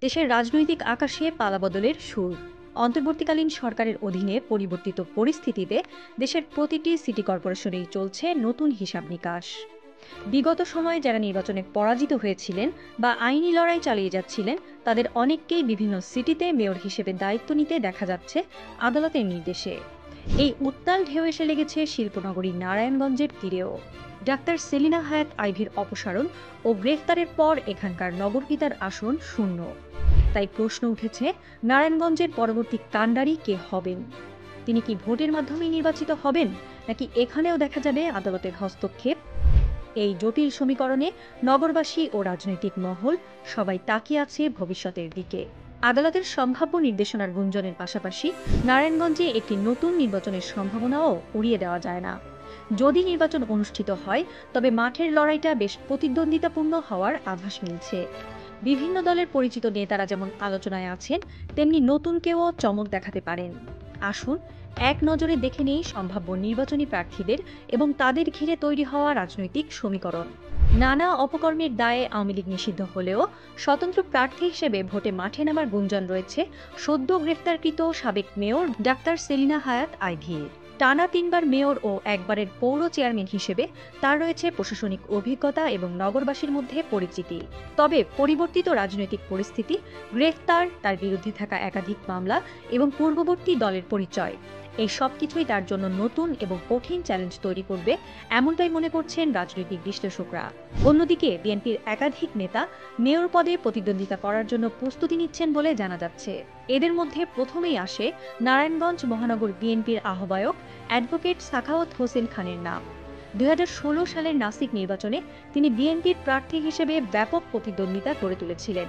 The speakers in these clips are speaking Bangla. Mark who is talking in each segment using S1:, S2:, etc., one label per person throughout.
S1: দেশের রাজনৈতিক আকাশে পালাবদলের সুর। অন্তর্বর্তীকালীন সরকারের অধীনে পরিবর্তিত পরিস্থিতিতে দেশের প্রতিটি সিটি কর্পোরেশনেই চলছে নতুন হিসাব নিকাশ। বিগত সময়ে যারা নির্বাচনে পরাজিত হয়েছিলেন বা আইনি লড়াই চালিয়ে যাচ্ছিলেন, তাদের অনেককেই বিভিন্ন সিটিতে মেয়র হিসেবে দায়িত্ব নিতে দেখা যাচ্ছে আদালতের নির্দেশে। এই উত্তাল ঢেউ এসে লেগেছে শিল্পনগরী নারায়ণগঞ্জের তীরেও। ডাক্তার সেলিনা হায়াৎ আইভীর অপসারণ ও গ্রেফতারের পর এখানকার নগরপিতার আসন শূন্য। তাই প্রশ্ন উঠেছে, নারায়ণগঞ্জের পরবর্তী কাণ্ডারি কে হবেন? তিনি কি ভোটের মাধ্যমে নির্বাচিত হবেন, নাকি এখানেও দেখা যাবে আদালতের হস্তক্ষেপ? এই জটিল সমীকরণে নগরবাসী ও রাজনৈতিক মহল সবাই তাকিয়ে আছে ভবিষ্যতের দিকে। আদালতের সম্ভাব্য নির্দেশনার গুঞ্জনের পাশাপাশি নারায়ণগঞ্জে একটি নতুন নির্বাচনের সম্ভাবনাও উড়িয়ে দেওয়া যায় না। যদি নির্বাচন অনুষ্ঠিত হয়, তবে মাঠের লড়াইটা বেশ প্রতিদ্বন্দ্বিতাপূর্ণ হওয়ার আভাস মিলছে। বিভিন্ন দলের পরিচিত নেতারা যেমন আলোচনায় আছেন, তেমনি নতুন কেউ চমক দেখাতে পারেন। আসুন এক নজরে দেখে নেই সম্ভাব্য নির্বাচনী প্রার্থীদের এবং তাদের ঘিরে তৈরি হওয়া রাজনৈতিক সমীকরণ। নানা অপকর্মের দায়ে আওয়ামী লীগ নিষিদ্ধ হলেও স্বতন্ত্র প্রার্থী হিসেবে ভোটে মাঠে নামার গুঞ্জন রয়েছে সদ্য গ্রেফতারকৃত সাবেক মেয়র ডাক্তার সেলিনা হায়াৎ আইভীর। টানা ৩বার মেয়র ও একবারের পৌর চেয়ারম্যান হিসেবে তার রয়েছে প্রশাসনিক অভিজ্ঞতা এবং নগরবাসীর মধ্যে পরিচিতি। তবে পরিবর্তিত রাজনৈতিক পরিস্থিতি, গ্রেফতার, তার বিরুদ্ধে থাকা একাধিক মামলা এবং পূর্ববর্তী দলের পরিচয়, এই সব কিছুই তার জন্য নতুন এবং কঠিন চ্যালেঞ্জ তৈরি করবে, এমনটাই মনে করছেন রাজনৈতিক বিশ্লেষকরা। অন্যদিকে বিএনপির একাধিক নেতা মেয়র পদে প্রতিদ্বন্দ্বিতা করার জন্য প্রস্তুতি নিচ্ছেন বলে জানা যাচ্ছে। এদের মধ্যে প্রথমেই আসে নারায়ণগঞ্জ মহানগর বিএনপির আহ্বায়ক অ্যাডভোকেট সাখাওয়াত হোসেন খানের নাম। ২০১৬ সালের নাসিক নির্বাচনে তিনি বিএনপির প্রার্থী হিসেবে ব্যাপক প্রতিদ্বন্দ্বিতা গড়ে তুলেছিলেন।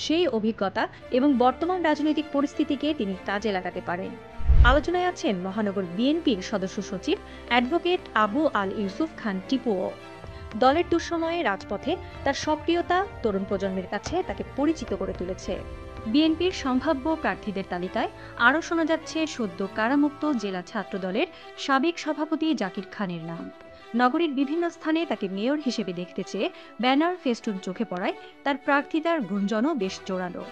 S1: সেই অভিজ্ঞতা এবং বর্তমান রাজনৈতিক পরিস্থিতিকে তিনি কাজে লাগাতে পারেন। আলোচনায় আছেন মহানগর বিএনপির সদস্য সচিব অ্যাডভোকেট আবু আল ইউসুফ খান টিপুও। দলের দুঃসময়ে রাজপথে তার সক্রিয়তা তরুণ প্রজন্মের কাছে তাকে পরিচিত করে তুলেছে। বিএনপির সম্ভাব্য প্রার্থীদের তালিকায় আরও শোনা যাচ্ছে সদ্য কারামুক্ত জেলা ছাত্র দলের সাবেক সভাপতি জাকির খানের নাম। নগরীর বিভিন্ন স্থানে তাকে মেয়র হিসেবে দেখতে চেয়ে ব্যানার ফেস্টুন চোখে পড়ায় তার প্রার্থিতার গুঞ্জনও বেশ জোরালো।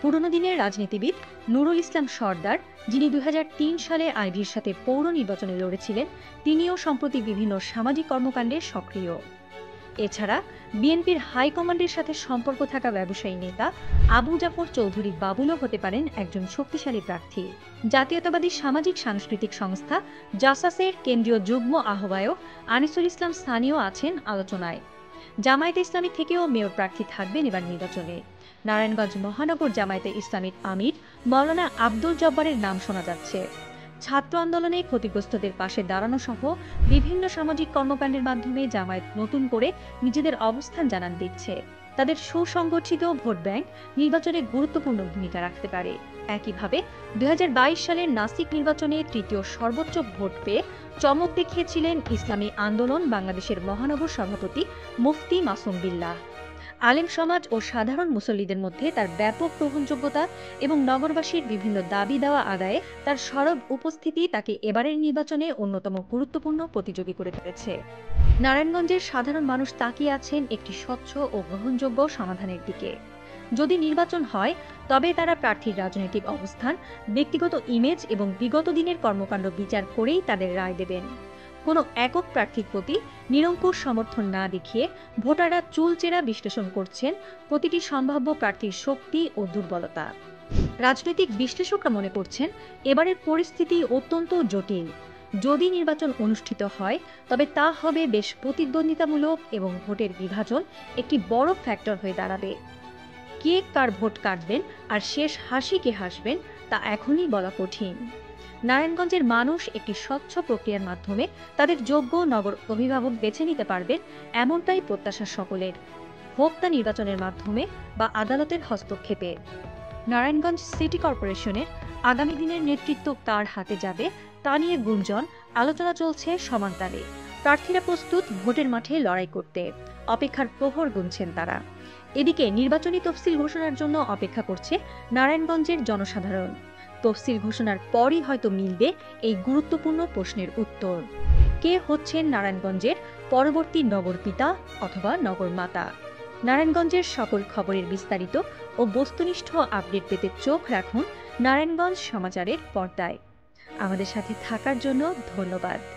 S1: পুরনো দিনের রাজনীতিবিদ নুরুল ইসলাম সর্দার, যিনি ২০০৩ সালে আইভীর সাথে পৌর নির্বাচনে লড়েছিলেন, তিনিও সম্প্রতি বিভিন্ন সামাজিক কর্মকাণ্ডে সক্রিয়। এছাড়া বিএনপির হাইকমান্ডের সাথে সম্পর্ক থাকা ব্যবসায়ী নেতা আবু জাফর চৌধুরী বাবুলও হতে পারেন একজন শক্তিশালী প্রার্থী। জাতীয়তাবাদী সামাজিক সাংস্কৃতিক সংস্থা জাসাসের কেন্দ্রীয় যুগ্ম আহ্বায়ক আনিসুল ইসলাম স্থানীয় আছেন আলোচনায়। জামায়াতে ইসলামী থেকেও মেয়র প্রার্থী থাকবেন এবার নির্বাচনে। নারায়ণগঞ্জ মহানগর জামায়াতে ইসলামীর আমির মাওলানা আব্দুল জব্বারের নাম শোনা যাচ্ছে। ছাত্র আন্দোলনে ক্ষতিগ্রস্তদের পাশে দাঁড়ানো সহ বিভিন্ন সামাজিক কর্মকাণ্ডের মাধ্যমে জামায়াত নতুন করে নিজেদের অবস্থান জানান দিচ্ছে। তাদের সুসংগঠিত ভোট ব্যাংক নির্বাচনে গুরুত্বপূর্ণ ভূমিকা রাখতে পারে। একইভাবে ২০২২ সালের নাসিক নির্বাচনে তৃতীয় সর্বোচ্চ ভোট পেয়ে চমক দেখিয়েছিলেন ইসলামী আন্দোলন বাংলাদেশের মহানগর সভাপতি মুফতি মাসুম বিল্লাহ। আলেম সমাজ ও সাধারণ মুসল্লিদের মধ্যে তার ব্যাপক গ্রহণযোগ্যতা এবং নগরবাসীর বিভিন্ন দাবি দেওয়া আদায়ে তার সরব উপস্থিতি তাকে এবারের নির্বাচনে অন্যতম গুরুত্বপূর্ণ প্রতিযোগী করে তুলেছে। নারায়ণগঞ্জের সাধারণ মানুষ তাকিয়ে আছেন একটি স্বচ্ছ ও গ্রহণযোগ্য সমাধানের দিকে। যদি নির্বাচন হয়, তবে তারা প্রার্থীর রাজনৈতিক অবস্থান, ব্যক্তিগত ইমেজ এবং বিগত দিনের কর্মকাণ্ড বিচার করেই তাদের রায় দেবেন। কোনো একক প্রার্থীর প্রতি নিরঙ্কুশ সমর্থন না দেখিয়ে ভোটাররা চুলচেরা বিশ্লেষণ করছেন প্রতিটি সম্ভাব্য প্রার্থীর শক্তি ও দুর্বলতা। রাজনৈতিক বিশ্লেষকরা মনে করছেন, এবারের পরিস্থিতি অত্যন্ত জটিল। যদি নির্বাচন অনুষ্ঠিত হয়, তবে তা হবে বেশ প্রতিদ্বন্দ্বিতামূলক এবং ভোটের বিভাজন একটি বড় ফ্যাক্টর হয়ে দাঁড়াবে। কে কার ভোট কাটবেন আর শেষ হাসি কে হাসবেন, তা এখনই বলা কঠিন। নারায়ণগঞ্জের মানুষ একটি স্বচ্ছ প্রক্রিয়ার মাধ্যমে তাদের যোগ্য নগর অভিভাবক বেছে নিতে পারবেন, এমনটাই প্রত্যাশা সকলের। হোক তা নির্বাচনের মাধ্যমে বা আদালতের হস্তক্ষেপে। নারায়ণগঞ্জ সিটি কর্পোরেশনের আগামী দিনের নেতৃত্ব কার হাতে যাবে তা নিয়ে গুঞ্জন, আলোচনা চলছে সমানতালে। প্রার্থীরা প্রস্তুত ভোটের মাঠে লড়াই করতে, অপেক্ষার প্রহর গুনছেন তারা। এদিকে নির্বাচনী তফসিল ঘোষণার জন্য অপেক্ষা করছে নারায়ণগঞ্জের জনসাধারণ। তফসিল ঘোষণার পরই হয়তো মিলবে এই গুরুত্বপূর্ণ প্রশ্নের উত্তর। কে হচ্ছেন নারায়ণগঞ্জের পরবর্তী নগরপিতা অথবা নগরমাতা? নারায়ণগঞ্জের সকল খবরের বিস্তারিত ও বস্তুনিষ্ঠ আপডেট পেতে চোখ রাখুন নারায়ণগঞ্জ সমাচারের পর্দায়। আমাদের সাথে থাকার জন্য ধন্যবাদ।